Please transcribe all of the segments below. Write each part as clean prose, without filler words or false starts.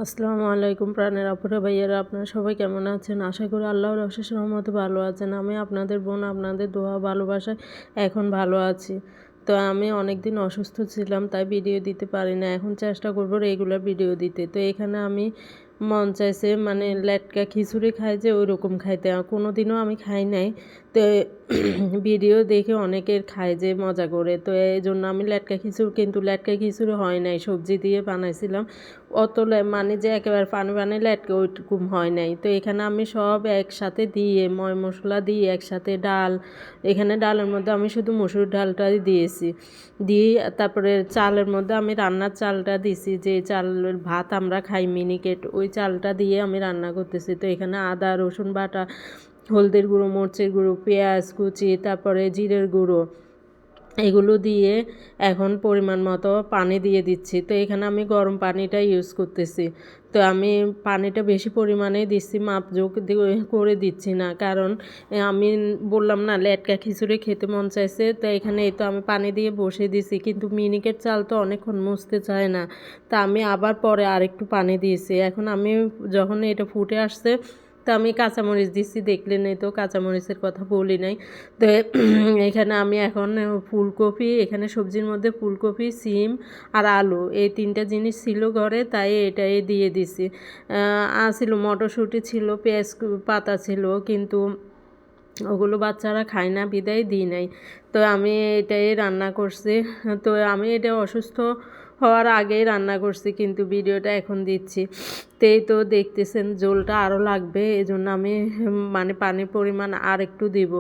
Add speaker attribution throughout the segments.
Speaker 1: আসসালামু আলাইকুম প্রাণের আপুরা ভাইয়ারা, আপনারা সবাই কেমন আছেন? আশা করি আল্লাহর অশেষ রহমতে ভালো আছেন। আমি আপনাদের বোন, আপনাদের দোয়া ভালোবাসায় এখন ভালো আছি। তো আমি অনেক দিন অসুস্থ ছিলাম, তাই ভিডিও দিতে পারি না। এখন চেষ্টা করব রেগুলার ভিডিও দিতে। তো এখানে আমি মন চাইছে মানে লেটকা খিচুড়ি খাই যে ওই রকম খাইতে, কোনো দিনও আমি খাই নাই। তো ভিডিও দেখে অনেকের খায় যে মজা করে, তো এই জন্য আমি লেটকা খিচুড়ি, কিন্তু লেটকা খিচুড়ি হয় নাই, সবজি দিয়ে বানাইছিলাম। অত মানে যে একেবারে পানি পানি লেটকে ওইরকম হয় নাই। তো এখানে আমি সব একসাথে দিয়ে ময় মশলা দিয়ে একসাথে ডাল, এখানে ডালের মধ্যে আমি শুধু মসুর ডালটাই দিয়েছি, দিয়ে তারপরে চালের মধ্যে আমি রান্নার চালটা দিছি, যে চালের ভাত আমরা খাই মিনিকেট, ওই চালটা দিয়ে আমি রান্না করতেছি। তো এখানে আদা রসুন বাটা, হলদের গুঁড়ো, মরিচের গুঁড়ো, পেঁয়াজ কুচি, তারপরে জিরের গুঁড়ো, এগুলো দিয়ে এখন পরিমাণ মতো পানি দিয়ে দিচ্ছি। তো এখানে আমি গরম পানিটা ইউজ করতেছি। তো আমি পানিটা বেশি পরিমাণে দিচ্ছি, মাপজোক করে দিচ্ছি না, কারণ আমি বললাম না লেটকা খিচুড়ি খেতে মন চাইছে। তো এখানে এই তো আমি পানি দিয়ে বসে দিছি, কিন্তু মিনিকেট চাল তো অনেকক্ষণ মুছতে চায় না। তা আমি আবার পরে আরেকটু পানি দিয়েছি। এখন আমি যখন এটা ফুটে আসছে, তো আমি কাঁচামরিচ দিচ্ছি, দেখলেন এই তো কাঁচামরিচের কথা বলি নাই। তো এখানে আমি এখন ফুলকপি, এখানে সবজির মধ্যে ফুলকপি, সিম আর আলু, এই তিনটা জিনিস ছিল ঘরে, তাই এটাই দিয়ে দিছি। ছিল মটরশুঁটি, ছিল পেঁয়াজ পাতা ছিল, কিন্তু ওগুলো বাচ্চারা খায় না বিদায় দিই নাই। তো আমি এটাই রান্না করছি। তো আমি এটা অসুস্থ হওয়ার আগেই রান্না করছি, কিন্তু ভিডিওটা এখন দিচ্ছি। তো এই তো দেখতেছেন ঝোলটা আরও লাগবে, এজন্য আমি মানে পানির পরিমাণ আর একটু দিব,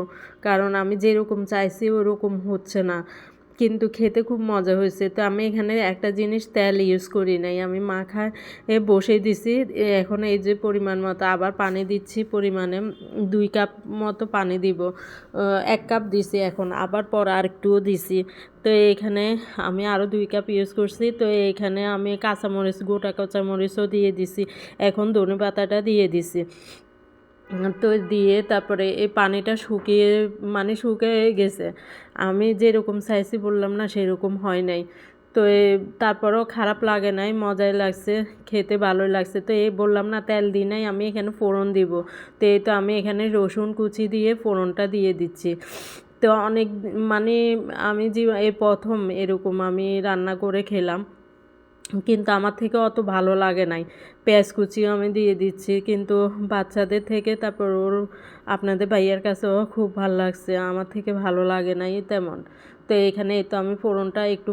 Speaker 1: কারণ আমি যেরকম চাইছি ওরকম হচ্ছে না, কিন্তু খেতে খুব মজা হয়েছে। তো আমি এখানে একটা জিনিস তেল ইউজ করি নাই, আমি মাখায় বসে দিছি। এখন এই যে পরিমাণ মতো আবার পানি দিচ্ছি, পরিমাণে 2 কাপ মতো পানি দিব। 1 কাপ দিছি, এখন আবার পর আর একটুও দিছি। তো এখানে আমি আরও 2 কাপ ইউজ করছি। তো এখানে আমি কাঁচামরিচ, গোটা কাঁচামরিচও দিয়ে দিছি, এখন ধনে পাতাটা দিয়ে দিছি। তো দিয়ে তারপরে এই পানিটা শুকিয়ে মানে শুকিয়ে গেছে, আমি যেরকম চাইছি বললাম না সেরকম হয় নাই। তো তারপরেও খারাপ লাগে নাই, মজাই লাগছে, খেতে ভালোই লাগছে। তো এই বললাম না তেল দিই নাই, আমি এখানে ফোড়ন দিব। তো এই তো আমি এখানে রসুন কুচি দিয়ে ফোড়নটা দিয়ে দিচ্ছি। তো অনেক মানে আমি যে এই প্রথম এরকম আমি রান্না করে খেলাম, কিন্তু আমার থেকে অত ভালো লাগে নাই। পেঁয়াজ কুচিও আমি দিয়ে দিচ্ছি, কিন্তু বাচ্চাদের থেকে তারপর ওর আপনাদের ভাইয়ার কাছেও খুব ভালো লাগছে, আমার থেকে ভালো লাগে নাই তেমন। তো এখানে এই তো আমি ফোড়নটা একটু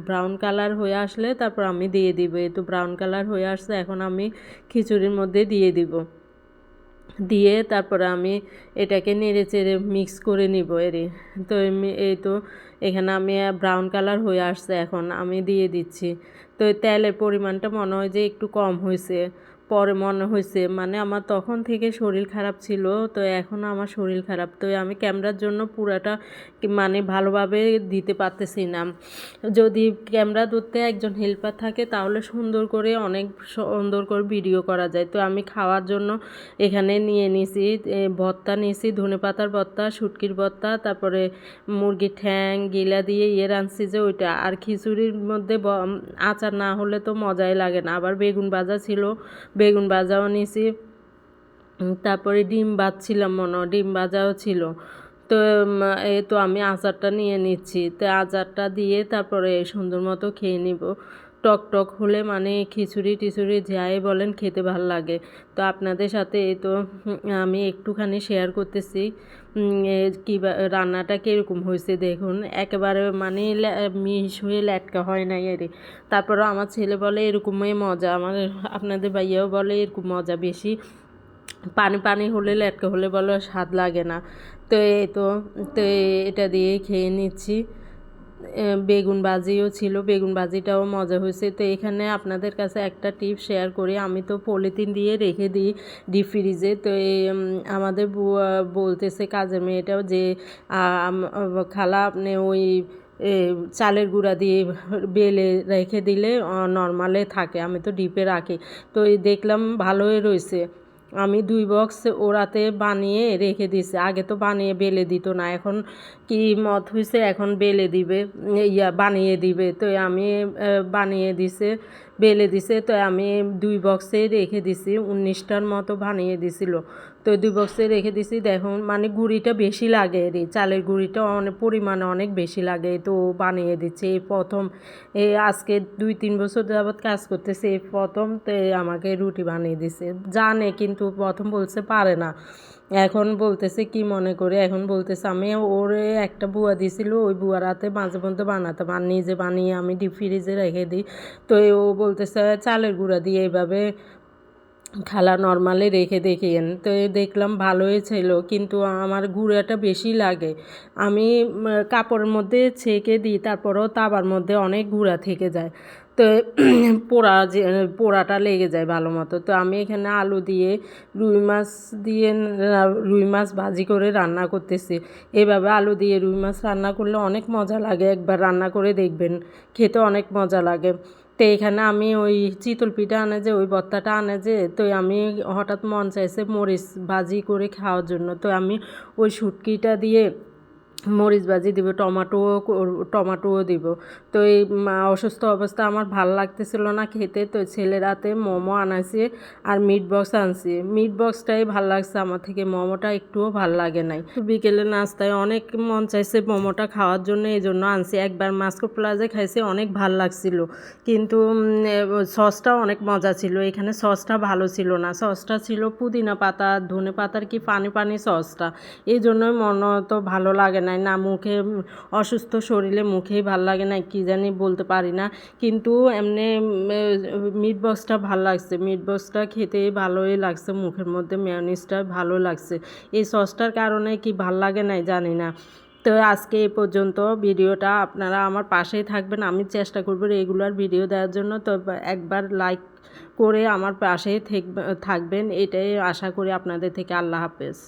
Speaker 1: ব্রাউন কালার হয়ে আসলে তারপর আমি দিয়ে দিব। এই তো ব্রাউন কালার হয়ে আসছে, এখন আমি খিচুড়ির মধ্যে দিয়ে দিব। দিয়ে তারপরে আমি এটাকে নেড়ে চেড়ে মিক্স করে নিব তো এই তো এখানে আমি ব্রাউন কালার হয়ে আসছে, এখন আমি দিয়ে দিচ্ছি। তো তেলের পরিমাণটা মনে হয় যে একটু কম হয়েছে, পরে মনে হয়েছে মানে আমার তখন থেকে শরীর খারাপ ছিল, তো এখন আমার শরীর খারাপ, তো আমি ক্যামেরার জন্য পুরাটা মানে ভালোভাবে দিতে পারতেছি না। যদি ক্যামেরা ধরতে একজন হেল্পার থাকে তাহলে সুন্দর করে অনেক সুন্দর করে ভিডিও করা যায়। তো আমি খাওয়ার জন্য এখানে নিয়ে নিছি ভর্তা নিয়েছি, ধনেপাতার ভর্তা, শুটকির ভর্তা, তারপরে মুরগির ঠ্যাং গিলা দিয়ে রাঁধছি যে ওইটা, আর খিচুড়ির মধ্যে আচার না হলে তো মজাই লাগে না। আবার বেগুন ভাজা ছিল, বেগুন ভাজাও নিয়েছি, তারপরে ডিম ভাজছিলাম মনে হয়, ডিম ভাজাও ছিল। তো এই তো আমি আচারটা নিয়ে নিচ্ছি। তো আচারটা দিয়ে তারপরে সুন্দর মতো খেয়ে নিব। টক টক হলে মানে খিচুড়ি টিচুড়ি যাই বলেন খেতে ভালো লাগে। তো আপনাদের সাথে এই তো আমি একটুখানি শেয়ার করতেছি কী রান্নাটা কীরকম হয়েছে দেখুন, একেবারে মানে মিশ হয়ে লেটকা হয় নাই এর। তারপরেও আমার ছেলে বলে এরকমই মজা, আমার আপনাদের ভাইয়াও বলে এরকম মজা বেশি, পানি পানি হলে লেটকা হলে বলে স্বাদ লাগে না। তো এই তো তো এটা দিয়েই খেয়ে নিচ্ছি। বেগুন ভাজিও ছিল, বেগুন ভাজিটাও মজা হয়েছে। তো এখানে আপনাদের কাছে একটা টিপ শেয়ার করি, আমি তো পলিথিন দিয়ে রেখে দিই ডিপ ফ্রিজে। তো আমাদের বলতেছে কাজের মেয়েটাও যে খালা আপনি ওই চালের গুঁড়া দিয়ে বেলে রেখে দিলে নর্মালে থাকে, আমি তো ডিপে রাখি। তো দেখলাম ভালোই রয়েছে, আমি 2 বক্স ওরাতে বানিয়ে রেখে দিছি। আগে তো বানিয়ে বেলে দিত না, এখন কি মত হয়েছে এখন বেলে দিবে, বানিয়ে দিবে। তো আমি বানিয়ে দিছে বেলে দিছে। তো আমি 2 বক্সে রেখে দিছি, 19টার মতো বানিয়ে দিছিল। তো 2 বক্সে রেখে দিছি। দেখুন মানে গুঁড়িটা বেশি লাগে, এরই চালের গুঁড়িটা অনেক পরিমাণে অনেক বেশি লাগে। তো বানিয়ে দিচ্ছে এই প্রথম, আজকে 2-3 বছর যাবৎ কাজ করতেছে, এই প্রথম তো আমাকে রুটি বানিয়ে দিছে। জানে কিন্তু প্রথম বলছে পারে না, এখন বলতেছে কি মনে করে, এখন বলতেছে আমি ওরে একটা বুয়া দিছিল, ওই বুয়ার হাতে মাঝে মধ্যে বানাতাম আর নিজে বানিয়ে আমি ডিপ ফ্রিজে রেখে দিই। তো ও বলতেছে চালের গুঁড়া দিয়ে এইভাবে খালা নর্মালি রেখে দেখিয়েন। তো দেখলাম ভালোই ছিল, কিন্তু আমার গুঁড়াটা বেশি লাগে। আমি কাপড়ের মধ্যে ছেঁকে দিই, তারপরেও তাওয়ার মধ্যে অনেক গুঁড়া থেকে যায়। তো পোড়াটা লেগে যায় ভালো মতো। তো আমি এখানে আলু দিয়ে রুই মাছ দিয়ে রুই মাছ ভাজি করে রান্না করতেছি। এভাবে আলু দিয়ে রুই মাছ রান্না করলে অনেক মজা লাগে, একবার রান্না করে দেখবেন, খেতে অনেক মজা লাগে। তো এখানে আমি ওই চিতল পিঠা আনে যে, ওই ভর্তাটা আনে যে, তো আমি হঠাৎ মন চাইছে মরিচ ভাজি করে খাওয়ার জন্য। তো আমি ওই শুটকিটা দিয়ে মরিচ ভাজি দিব, টমাটোও দিব। তো এই অসুস্থ অবস্থা আমার ভাল লাগতেছিল না খেতে। তো ছেলের হাতে মোমো আনাইছে আর মিট বক্স আনছি। মিট বক্সটাই ভাল লাগছে আমার থেকে, মোমোটা একটুও ভাল লাগে নাই। তো বিকেলে নাস্তায় অনেক মন চাইছে মোমোটা খাওয়ার জন্য, এই জন্য আনছি। একবার মাস্কো প্লাজে খাইছে, অনেক ভাল লাগছিল, কিন্তু সসটাও অনেক মজা ছিল। এখানে সসটা ভালো ছিল না, সসটা ছিল পুদিনা পাতা ধনে পাতার কি পানি পানি সসটা, এই জন্যই মনে তো ভালো লাগে নাই না, মুখে অসুস্থ শরীরে মুখেই ভাল লাগে না, কি জানি বলতে পারি না। কিন্তু এমনি মিট বক্সটা ভাল লাগছে, মিট বক্সটা খেতে ভালোই লাগছে, মুখের মধ্যে মেয়োনিজটা ভালো লাগছে। এই সসটার কারণে কি ভাল লাগে নাই জানি না। তো আজকে এই পর্যন্ত ভিডিওটা, আপনারা আমার পাশেই থাকবেন, আমি চেষ্টা করব রেগুলার ভিডিও দেওয়ার জন্য। তো একবার লাইক করে আমার পাশেই থাকবেন, এটাই আশা করি আপনাদের থেকে। আল্লাহ হাফেজ।